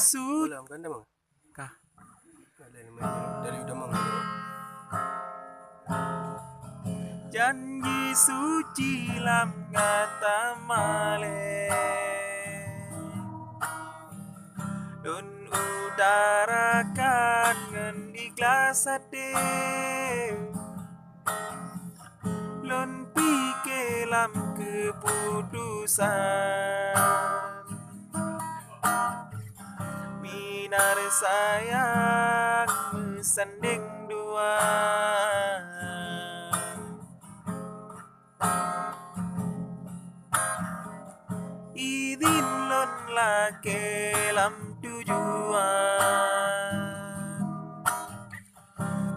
suci Ulang kan dah mang. kah? Ada namanya dari udah mang. Janji suci lam ngata male Dun utarakan ngen ikhlas hati Lon pike lam keputusan Minar sayang mesanding dua Idin lon lake lam tujuan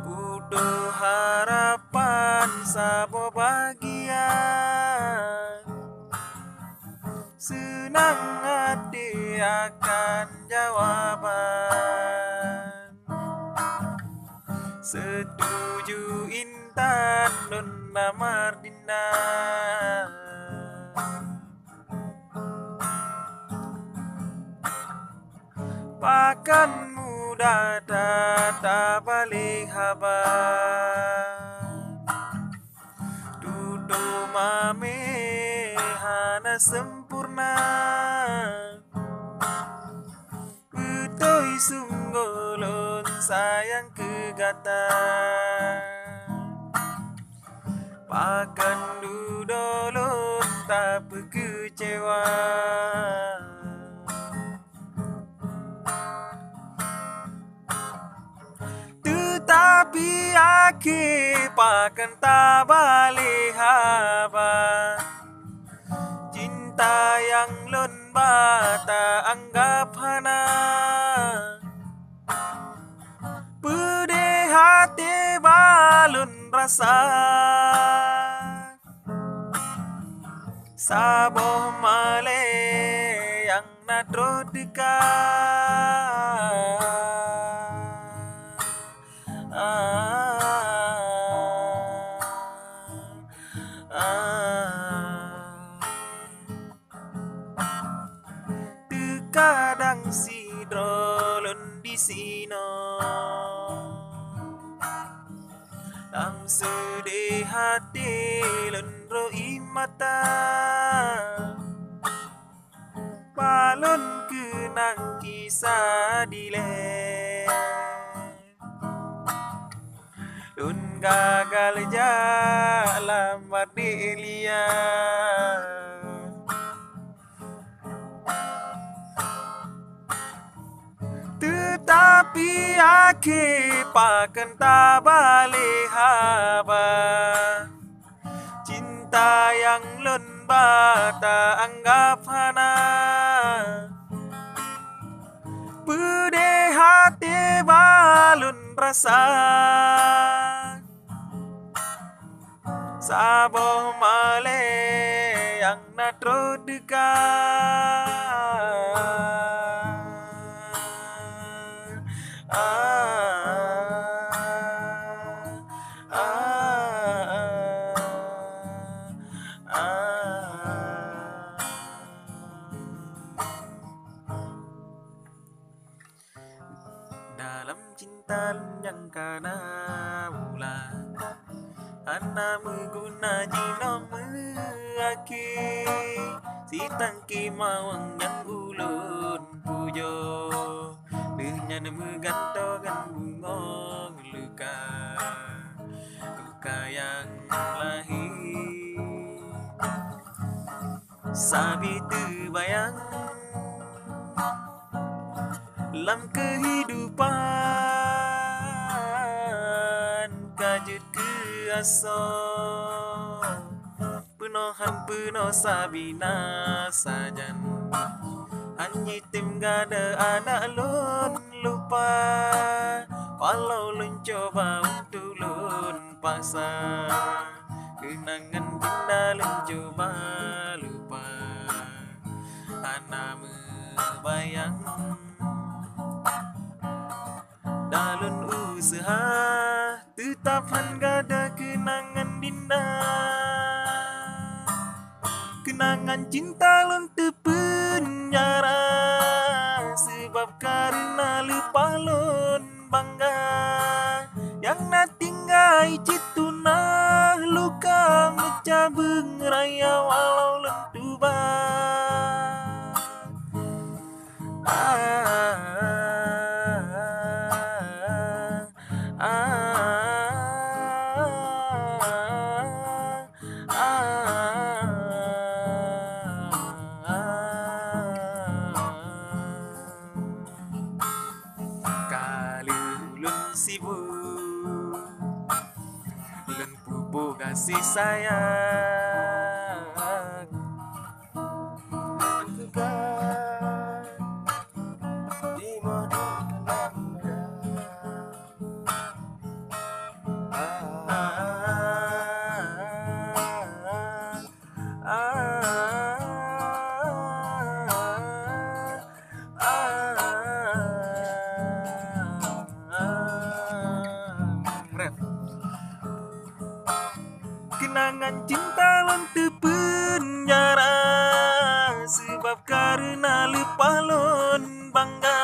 Butuh harapan sabo bahagia Senang hati akan jawaban Setuju Intan Donna Mardina Pakan muda data balik habar Tutu mame hana sempurna Utoi sunggolon sayang kegatan Pakan dudolon tak kecewa Tetapi akhir pakan tak balik haba Cinta yang lon bata anggap hana Pedih hati balun rasa Saboh male yang nadro dekat Kadang si drolon di sino Lam sedih hati lenro imata Balon kenang kisah dile Dun gagal jalan mardelia Tetapi akhir pakan tak balik haba Cinta yang lon bata anggap hana Pedih hati balun rasa Saboh male yang nadro dekat Dalam cinta yang kana mula Ana mengguna jinom aki Si tangki mawang yang ulun pujo Dengan megantokan bunga luka Luka yang lahir Sabi terbayang Dalam kehidupan Kajut keasa Penohan penuh sabina sajan Anji tim gada anak lun lupa Walau lun coba untuk lun paksa Kenangan benda lun coba lupa Anak membayang Dalun usaha tetap gada kenangan dinda Kenangan cinta lun terpenjara Sebab raya walau lentu bang. Kali ulun sibuk, ulun pupuk kasih sayang, Tegar di madu lambda. Ref. Kenangan cinta lentu penjara, sebab karena lupa lon bangga.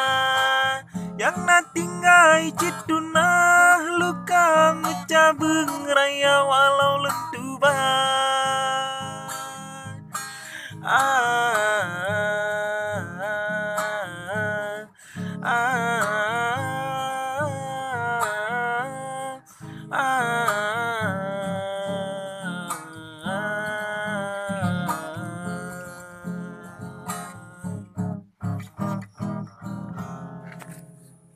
Yang na tinggai citunah luka ngecabeng raya walau lentu bang.